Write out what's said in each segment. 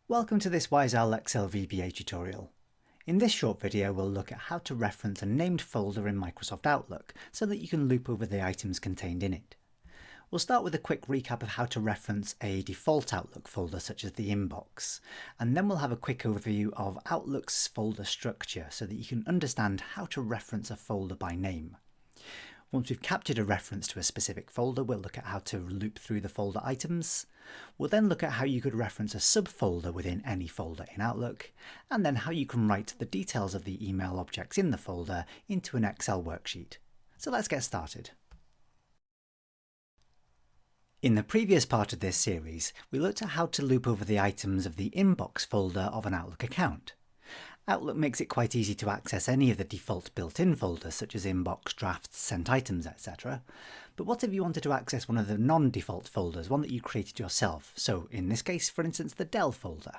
Welcome to this WiseOwl Excel VBA tutorial. In this short video we'll look at how to reference a named folder in Microsoft Outlook so that you can loop over the items contained in it. We'll start with a quick recap of how to reference a default Outlook folder such as the inbox, and then we'll have a quick overview of Outlook's folder structure so that you can understand how to reference a folder by name. Once we've captured a reference to a specific folder, we'll look at how to loop through the folder items. We'll then look at how you could reference a subfolder within any folder in Outlook, and then how you can write the details of the email objects in the folder into an Excel worksheet. So let's get started. In the previous part of this series, we looked at how to loop over the items of the inbox folder of an Outlook account. Outlook makes it quite easy to access any of the default built-in folders such as inbox, drafts, sent items, etc. But what if you wanted to access one of the non-default folders, one that you created yourself? So in this case, for instance, the Dell folder.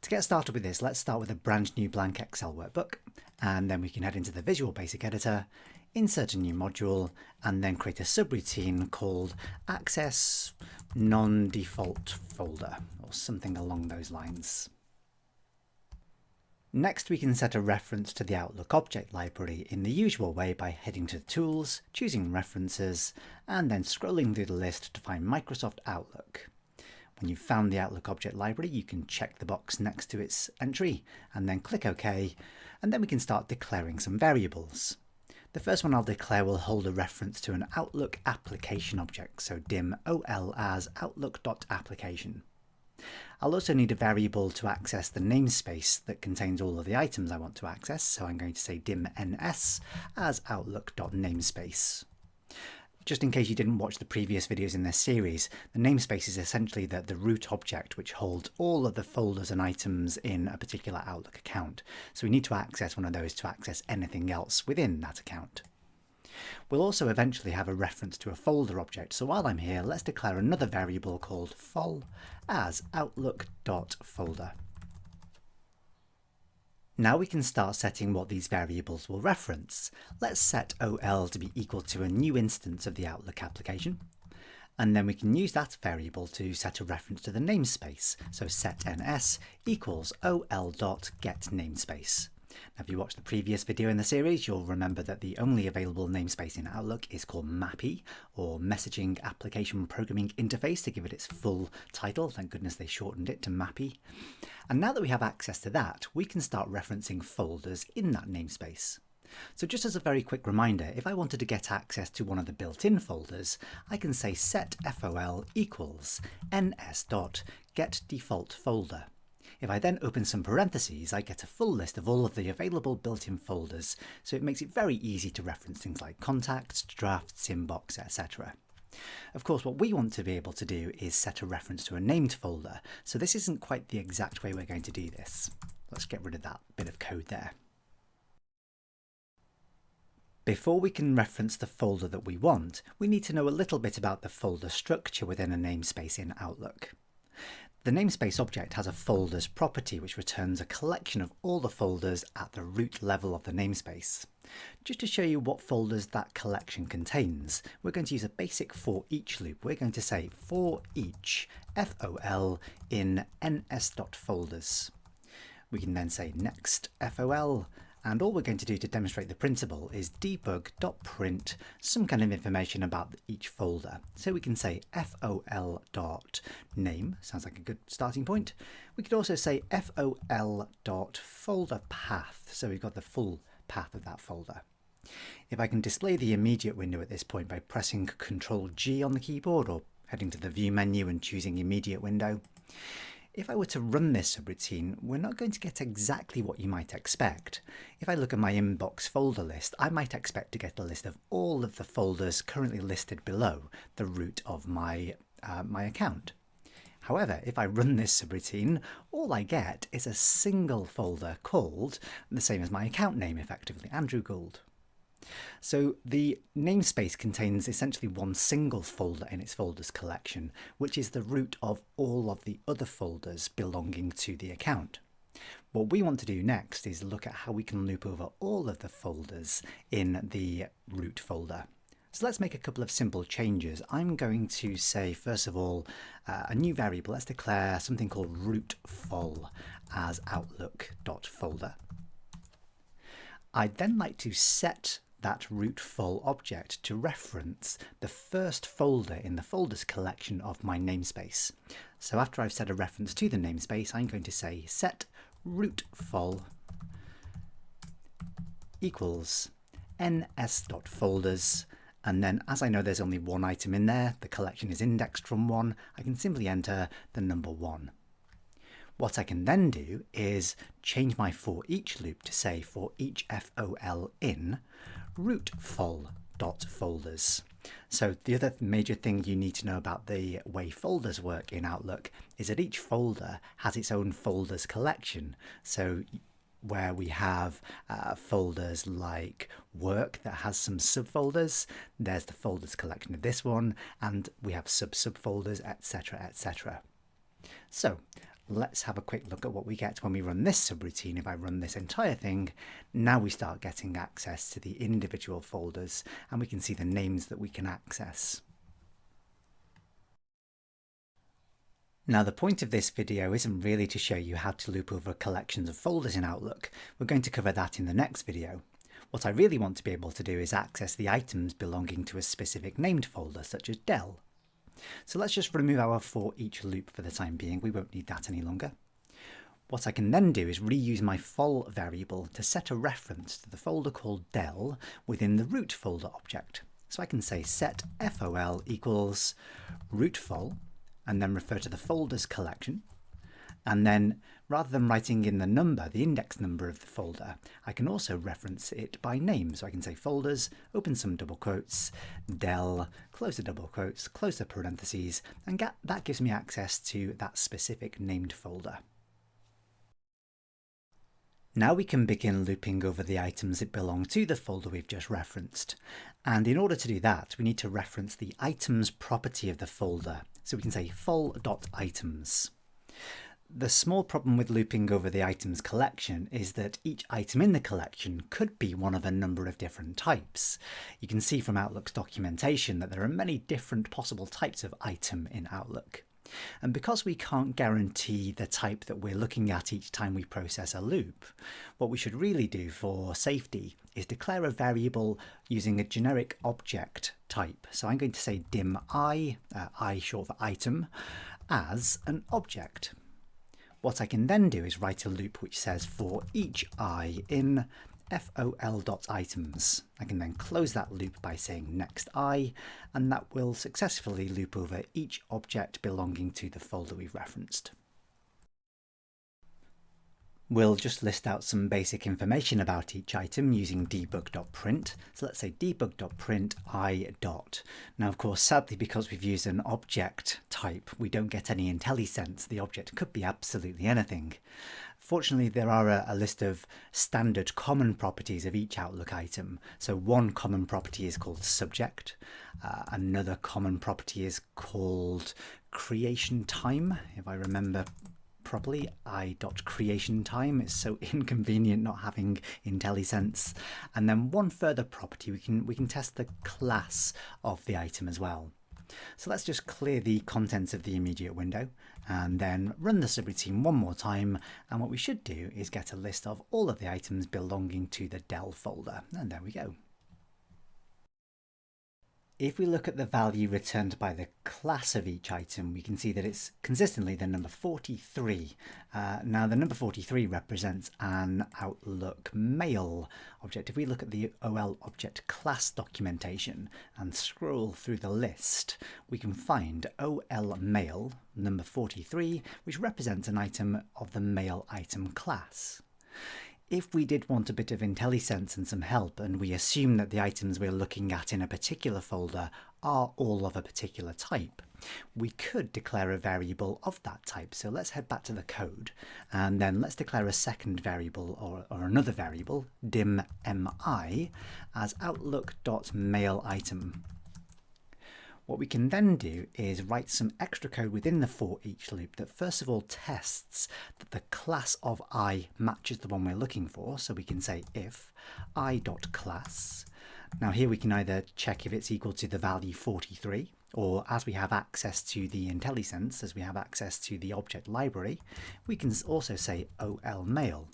To get started with this, let's start with a brand new blank Excel workbook, and then we can head into the Visual Basic Editor, insert a new module, and then create a subroutine called Access Non-Default Folder, or something along those lines. Next, we can set a reference to the Outlook object library in the usual way by heading to Tools, choosing References, and then scrolling through the list to find Microsoft Outlook. When you've found the Outlook object library, you can check the box next to its entry and then click OK, and then we can start declaring some variables. The first one I'll declare will hold a reference to an Outlook application object, so dim OL as outlook.application. I'll also need a variable to access the namespace that contains all of the items I want to access, so I'm going to say dim ns as outlook.namespace. Just in case you didn't watch the previous videos in this series, the namespace is essentially the root object which holds all of the folders and items in a particular Outlook account, so we need to access one of those to access anything else within that account. We'll also eventually have a reference to a folder object, so while I'm here, let's declare another variable called fol as outlook.folder. Now we can start setting what these variables will reference. Let's set OL to be equal to a new instance of the Outlook application, and then we can use that variable to set a reference to the namespace, so set ns equals ol.getNamespace. Now, if you watched the previous video in the series, you'll remember that the only available namespace in Outlook is called MAPI, or Messaging Application Programming Interface, to give it its full title. Thank goodness they shortened it to MAPI. And now that we have access to that, we can start referencing folders in that namespace. So just as a very quick reminder, if I wanted to get access to one of the built-in folders, I can say set fol equals ns.getDefaultFolder. If I then open some parentheses, I get a full list of all of the available built-in folders, so it makes it very easy to reference things like contacts, drafts, inbox, etc. Of course, what we want to be able to do is set a reference to a named folder, so this isn't quite the exact way we're going to do this. Let's get rid of that bit of code there. Before we can reference the folder that we want, we need to know a little bit about the folder structure within a namespace in Outlook. The namespace object has a folders property which returns a collection of all the folders at the root level of the namespace. Just to show you what folders that collection contains, we're going to use a basic for each loop. We're going to say for each fol in ns.folders. We can then say next fol, and all we're going to do to demonstrate the principle is debug.print some kind of information about each folder. So we can say fol.name, sounds like a good starting point. We could also say fol.folderPath, so we've got the full path of that folder. If I can display the immediate window at this point by pressing Ctrl G on the keyboard or heading to the View menu and choosing immediate window, if I were to run this subroutine, we're not going to get exactly what you might expect. If I look at my inbox folder list, I might expect to get a list of all of the folders currently listed below the root of my account. However, if I run this subroutine, all I get is a single folder called the same as my account name, effectively, Andrew Gould. So the namespace contains essentially one single folder in its folders collection, which is the root of all of the other folders belonging to the account. What we want to do next is look at how we can loop over all of the folders in the root folder. So let's make a couple of simple changes. I'm going to say, first of all, a new variable. Let's declare something called root full as outlook.folder. I'd then like to set that root full object to reference the first folder in the folders collection of my namespace. So after I've set a reference to the namespace, I'm going to say set root full equals ns.folders. And then, as I know there's only one item in there, the collection is indexed from 1, I can simply enter the number 1. What I can then do is change my for each loop to say for each FOL in root full.folders. So the other major thing you need to know about the way folders work in Outlook is that each folder has its own folders collection. So where we have folders like work that has some subfolders, there's the folders collection of this one, and we have subfolders, etc, etc. So let's have a quick look at what we get when we run this subroutine. If I run this entire thing, now we start getting access to the individual folders and we can see the names that we can access. Now the point of this video isn't really to show you how to loop over collections of folders in Outlook. We're going to cover that in the next video. What I really want to be able to do is access the items belonging to a specific named folder, such as Dell. So let's just remove our for each loop for the time being. We won't need that any longer. What I can then do is reuse my fol variable to set a reference to the folder called Dell within the root folder object. So I can say set fol equals root fol, and then refer to the folders collection. And then rather than writing in the number, the index number of the folder, I can also reference it by name. So I can say folders, open some double quotes, Dell, close the double quotes, close the parentheses, and that gives me access to that specific named folder. Now we can begin looping over the items that belong to the folder we've just referenced. And in order to do that, we need to reference the items property of the folder. So we can say fol.items. The small problem with looping over the items collection is that each item in the collection could be one of a number of different types. You can see from Outlook's documentation that there are many different possible types of item in Outlook. And because we can't guarantee the type that we're looking at each time we process a loop, what we should really do for safety is declare a variable using a generic object type. So I'm going to say dim I short for item, as an object. What I can then do is write a loop which says for each I in fol.items. I can then close that loop by saying next I, and that will successfully loop over each object belonging to the folder we've referenced. We'll just list out some basic information about each item using debug.print. So let's say debug.print I dot. Now, of course, sadly, because we've used an object type, we don't get any IntelliSense. The object could be absolutely anything. Fortunately, there are a list of standard common properties of each Outlook item. So one common property is called subject. Another common property is called creation time, if I remember properly. I.creation time. It's so inconvenient not having IntelliSense. And then one further property, we can test the class of the item as well. So let's just clear the contents of the immediate window and then run the subroutine one more time, and what we should do is get a list of all of the items belonging to the Dell folder, and there we go. If we look at the value returned by the class of each item, we can see that it's consistently the number 43. Now the number 43 represents an Outlook mail object. If we look at the OL object class documentation and scroll through the list, we can find OL mail number 43, which represents an item of the mail item class. If we did want a bit of IntelliSense and some help, and we assume that the items we're looking at in a particular folder are all of a particular type, we could declare a variable of that type. So let's head back to the code, and then let's declare a second variable or another variable, dim mi, as outlook.maileitem. What we can then do is write some extra code within the for each loop that first of all tests that the class of I matches the one we're looking for. So we can say if I.class, Now here we can either check if it's equal to the value 43, or as we have access to the IntelliSense, as we have access to the object library, we can also say OL mail.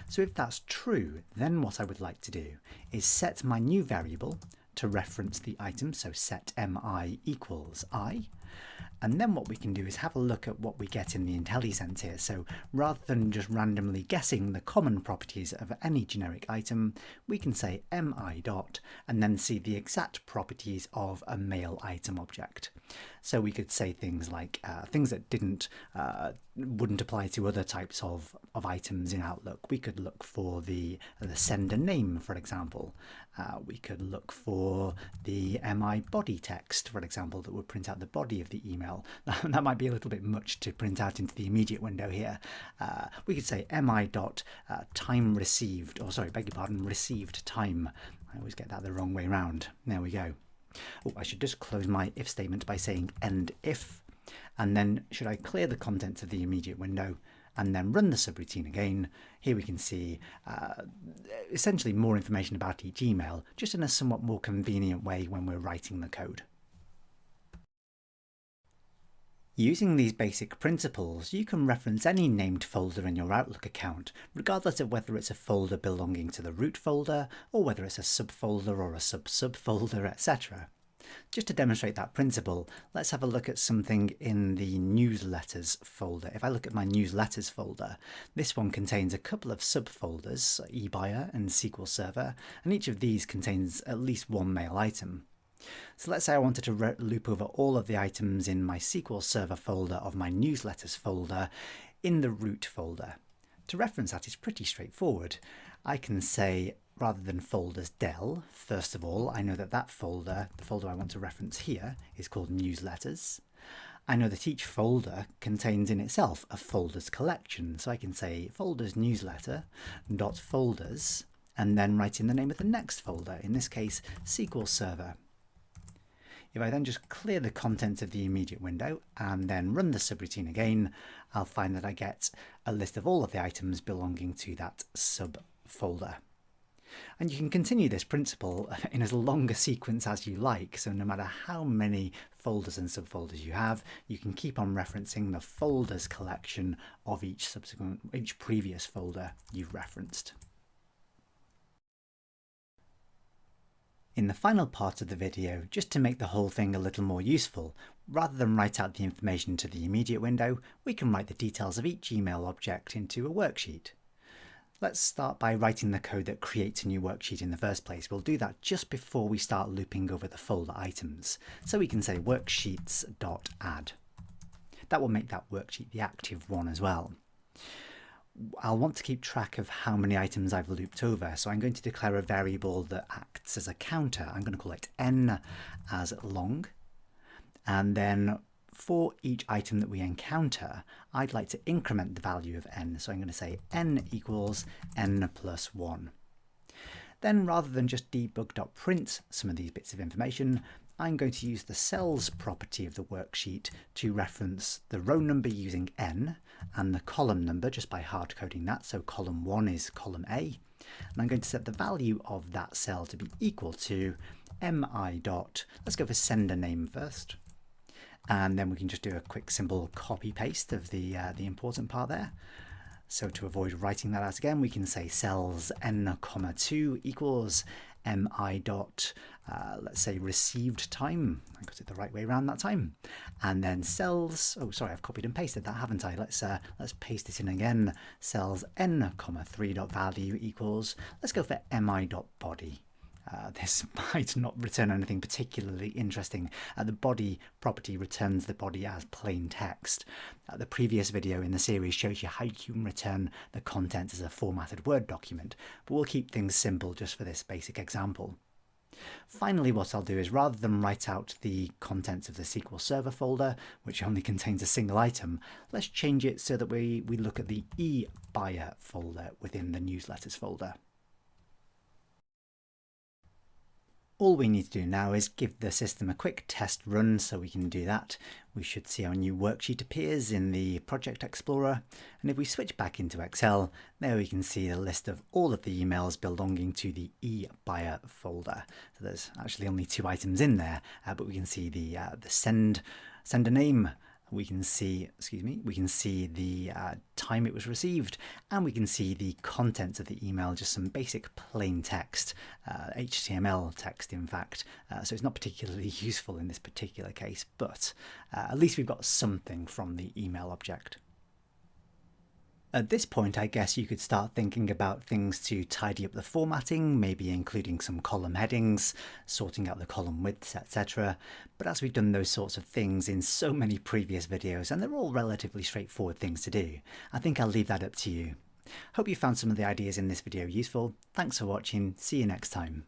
So if that's true, then what I would like to do is set my new variable to reference the item, so set mi equals I. And then what we can do is have a look at what we get in the IntelliSense here. So rather than just randomly guessing the common properties of any generic item, we can say mi dot and then see the exact properties of a mail item object. So we could say things like things that wouldn't apply to other types of items in Outlook. We could look for the sender name, for example. We could look for the mi body text, for example, that would print out the body of the email. That might be a little bit much to print out into the immediate window here. We could say mi dot time received, or sorry, beg your pardon, received time. I always get that the wrong way around. There we go. Oh, I should just close my if statement by saying end if, and then should I clear the contents of the immediate window and then run the subroutine again, here we can see essentially more information about each email, just in a somewhat more convenient way when we're writing the code. Using these basic principles, you can reference any named folder in your Outlook account, regardless of whether it's a folder belonging to the root folder, or whether it's a subfolder or a sub-subfolder, etc. Just to demonstrate that principle, let's have a look at something in the newsletters folder. If I look at my newsletters folder, this one contains a couple of subfolders, eBuyer and SQL Server, and each of these contains at least one mail item. So let's say I wanted to loop over all of the items in my SQL Server folder of my newsletters folder in the root folder. To reference that is pretty straightforward. I can say, rather than folders del, first of all, I know that that folder, the folder I want to reference here, is called newsletters. I know that each folder contains in itself a folders collection, so I can say folders newsletter dot folders, and then write in the name of the next folder, in this case SQL Server. If I then just clear the contents of the immediate window and then run the subroutine again, I'll find that I get a list of all of the items belonging to that subfolder. And you can continue this principle in as long a sequence as you like, so no matter how many folders and subfolders you have, you can keep on referencing the folders collection of each previous folder you've referenced. In the final part of the video, just to make the whole thing a little more useful, rather than write out the information to the immediate window, we can write the details of each email object into a worksheet. Let's start by writing the code that creates a new worksheet in the first place. We'll do that just before we start looping over the folder items. So we can say worksheets.add. That will make that worksheet the active one as well. I'll want to keep track of how many items I've looped over, so I'm going to declare a variable that acts as a counter. I'm going to call it n as long, and then for each item that we encounter, I'd like to increment the value of n, so I'm going to say n equals n plus 1. Then rather than just debug.print some of these bits of information, I'm going to use the cells property of the worksheet to reference the row number using n and the column number just by hard coding that. So column 1 is column A, and I'm going to set the value of that cell to be equal to mi dot, let's go for sender name first, and then we can just do a quick simple copy paste of the important part there. So to avoid writing that out again, we can say cells n, 2 equals mi dot, let's say received time. I got it the right way around that time. And then cells, oh sorry, I've copied and pasted that, haven't I? Let's paste it in again. Cells n, 3 dot value equals, let's go for mi dot body. This might not return anything particularly interesting. The body property returns the body as plain text. The previous video in the series shows you how you can return the content as a formatted Word document, but we'll keep things simple just for this basic example. Finally, what I'll do is, rather than write out the contents of the SQL Server folder, which only contains a single item, let's change it so that we look at the eBuyer folder within the newsletters folder. All we need to do now is give the system a quick test run, so we can do that. We should see our new worksheet appears in the Project Explorer, and if we switch back into Excel, there we can see the list of all of the emails belonging to the eBuyer folder. So there's actually only 2 items in there, but we can see the sender name. We can see, the time it was received, and we can see the contents of the email, just some basic plain text, HTML text in fact, so it's not particularly useful in this particular case, but at least we've got something from the email object. At this point, I guess you could start thinking about things to tidy up the formatting, maybe including some column headings, sorting out the column widths, etc. But as we've done those sorts of things in so many previous videos, and they're all relatively straightforward things to do, I think I'll leave that up to you. Hope you found some of the ideas in this video useful. Thanks for watching. See you next time.